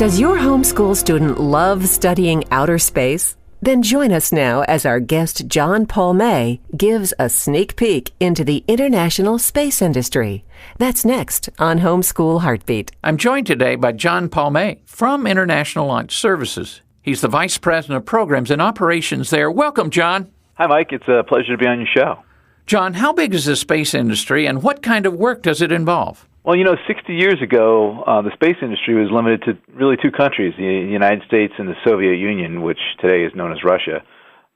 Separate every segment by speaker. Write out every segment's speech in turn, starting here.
Speaker 1: Does your homeschool student love studying outer space? Then join us now as our guest John Palmé gives a sneak peek into the international space industry. That's next on Homeschool Heartbeat.
Speaker 2: I'm joined today by John Palmé from International Launch Services. He's the Vice President of Programs and Operations there. Welcome, John.
Speaker 3: Hi, Mike. It's a pleasure to be on your show.
Speaker 2: John, how big is the space industry and what kind of work does it involve?
Speaker 3: Well, 60 years ago, the space industry was limited to really two countries, the United States and the Soviet Union, which today is known as Russia.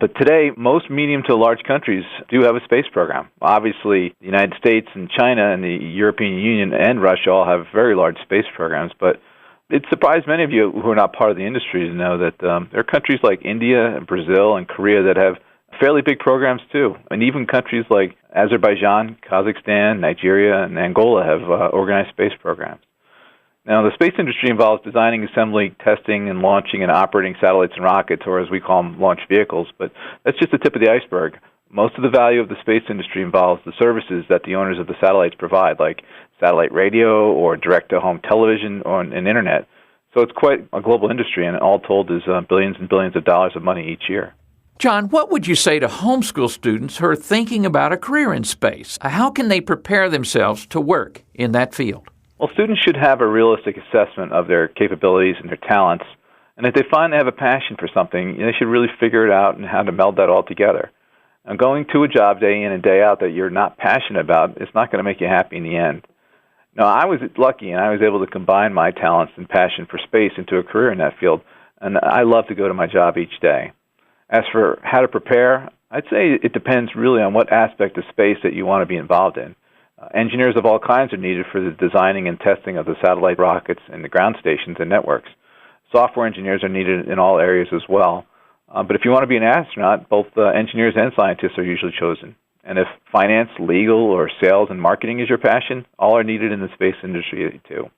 Speaker 3: But today, most medium to large countries do have a space program. Obviously, the United States and China and the European Union and Russia all have very large space programs, but it surprised many of you who are not part of the industry to know that there are countries like India and Brazil and Korea that have fairly big programs too, and even countries like Azerbaijan, Kazakhstan, Nigeria, and Angola have organized space programs. Now, the space industry involves designing, assembling, testing, and launching and operating satellites and rockets, or as we call them, launch vehicles, but that's just the tip of the iceberg. Most of the value of the space industry involves the services that the owners of the satellites provide, like satellite radio or direct-to-home television or an internet. So it's quite a global industry, and all told is billions and billions of dollars of money each year.
Speaker 2: John, what would you say to homeschool students who are thinking about a career in space? How can they prepare themselves to work in that field?
Speaker 3: Well, students should have a realistic assessment of their capabilities and their talents. And if they find they have a passion for something, they should really figure it out and how to meld that all together. Now, going to a job day in and day out that you're not passionate about, it's not going to make you happy in the end. Now, I was lucky, and I was able to combine my talents and passion for space into a career in that field, and I love to go to my job each day. As for how to prepare, I'd say it depends really on what aspect of space that you want to be involved in. Engineers of all kinds are needed for the designing and testing of the satellite rockets and the ground stations and networks. Software engineers are needed in all areas as well. But if you want to be an astronaut, both engineers and scientists are usually chosen. And if finance, legal, or sales and marketing is your passion, all are needed in the space industry too.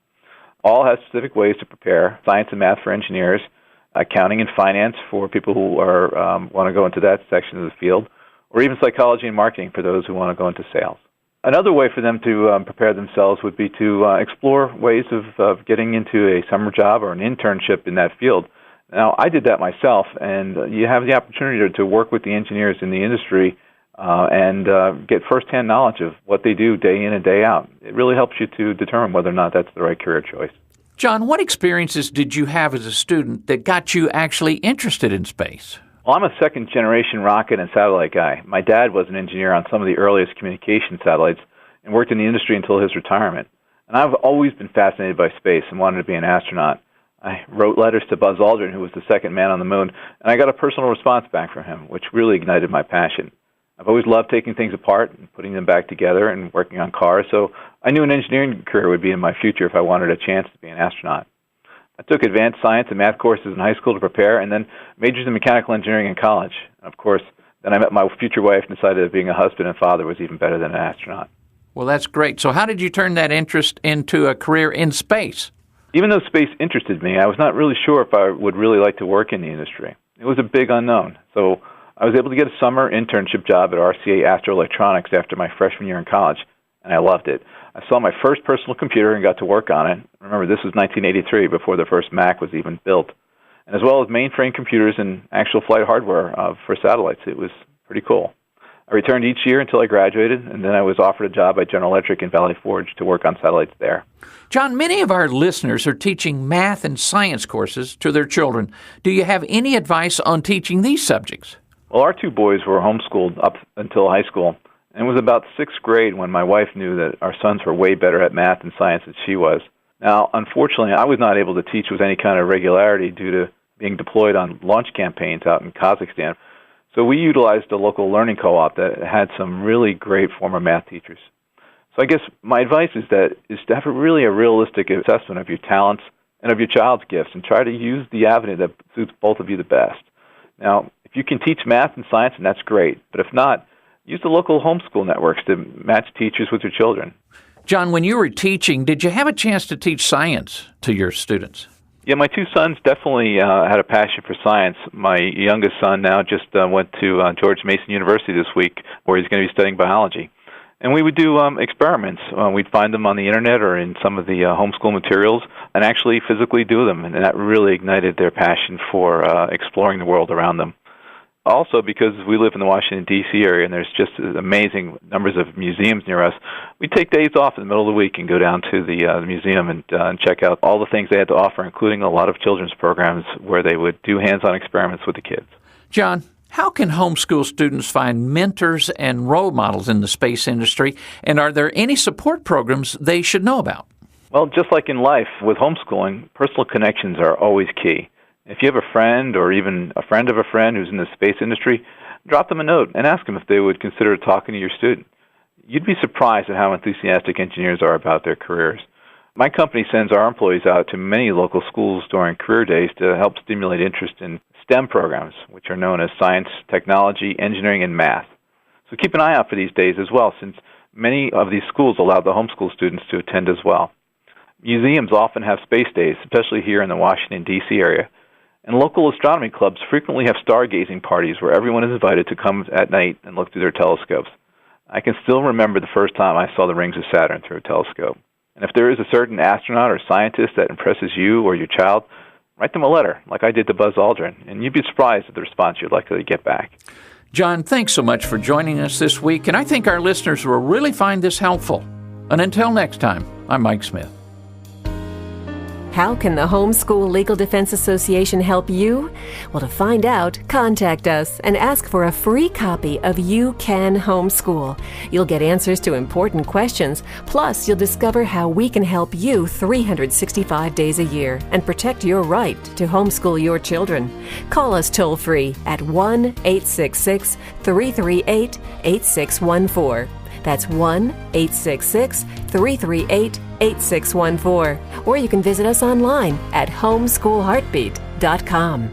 Speaker 3: All have specific ways to prepare: science and math for engineers, accounting and finance for people who are want to go into that section of the field, or even psychology and marketing for those who want to go into sales. Another way for them to prepare themselves would be to explore ways of getting into a summer job or an internship in that field. Now, I did that myself, and you have the opportunity to work with the engineers in the industry and get firsthand knowledge of what they do day in and day out. It really helps you to determine whether or not that's the right career choice.
Speaker 2: John, what experiences did you have as a student that got you actually interested in space?
Speaker 3: Well, I'm a second-generation rocket and satellite guy. My dad was an engineer on some of the earliest communication satellites and worked in the industry until his retirement. And I've always been fascinated by space and wanted to be an astronaut. I wrote letters to Buzz Aldrin, who was the second man on the moon, and I got a personal response back from him, which really ignited my passion. I've always loved taking things apart and putting them back together and working on cars, so I knew an engineering career would be in my future if I wanted a chance to be an astronaut. I took advanced science and math courses in high school to prepare, and then majored in mechanical engineering in college. Of course, then I met my future wife and decided that being a husband and father was even better than an astronaut.
Speaker 2: Well, that's great. So how did you turn that interest into a career in space?
Speaker 3: Even though space interested me, I was not really sure if I would really like to work in the industry. It was a big unknown, so I was able to get a summer internship job at RCA Astroelectronics after my freshman year in college, and I loved it. I saw my first personal computer and got to work on it. Remember, this was 1983, before the first Mac was even built, and as well as mainframe computers and actual flight hardware for satellites. It was pretty cool. I returned each year until I graduated, and then I was offered a job at General Electric in Valley Forge to work on satellites there.
Speaker 2: John, many of our listeners are teaching math and science courses to their children. Do you have any advice on teaching these subjects?
Speaker 3: Well, our two boys were homeschooled up until high school, and it was about sixth grade when my wife knew that our sons were way better at math and science than she was. Now, unfortunately, I was not able to teach with any kind of regularity due to being deployed on launch campaigns out in Kazakhstan. So we utilized a local learning co-op that had some really great former math teachers. So I guess my advice is to have really a realistic assessment of your talents and of your child's gifts and try to use the avenue that suits both of you the best. Now, if you can teach math and science, and that's great. But if not, use the local homeschool networks to match teachers with your children.
Speaker 2: John, when you were teaching, did you have a chance to teach science to your students?
Speaker 3: Yeah, my two sons definitely had a passion for science. My youngest son now just went to George Mason University this week, where he's going to be studying biology. And we would do experiments. We'd find them on the internet or in some of the homeschool materials, and actually physically do them, and that really ignited their passion for exploring the world around them. Also, because we live in the Washington, D.C. area, and there's just amazing numbers of museums near us, we take days off in the middle of the week and go down to the museum and check out all the things they had to offer, including a lot of children's programs where they would do hands-on experiments with the kids.
Speaker 2: John, how can homeschool students find mentors and role models in the space industry, and are there any support programs they should know about?
Speaker 3: Well, just like in life, with homeschooling, personal connections are always key. If you have a friend or even a friend of a friend who's in the space industry, drop them a note and ask them if they would consider talking to your student. You'd be surprised at how enthusiastic engineers are about their careers. My company sends our employees out to many local schools during career days to help stimulate interest in STEM programs, which are known as science, technology, engineering, and math. So keep an eye out for these days as well, since many of these schools allow the homeschool students to attend as well. Museums often have space days, especially here in the Washington, D.C. area. And local astronomy clubs frequently have stargazing parties where everyone is invited to come at night and look through their telescopes. I can still remember the first time I saw the rings of Saturn through a telescope. And if there is a certain astronaut or scientist that impresses you or your child, write them a letter, like I did to Buzz Aldrin, and you'd be surprised at the response you'd likely to get back.
Speaker 2: John, thanks so much for joining us this week, and I think our listeners will really find this helpful. And until next time, I'm Mike Smith.
Speaker 1: How can the Homeschool Legal Defense Association help you? Well, to find out, contact us and ask for a free copy of You Can Homeschool. You'll get answers to important questions, plus you'll discover how we can help you 365 days a year and protect your right to homeschool your children. Call us toll-free at 1-866-338-8614. That's 1-866-338-8614. Or you can visit us online at homeschoolheartbeat.com.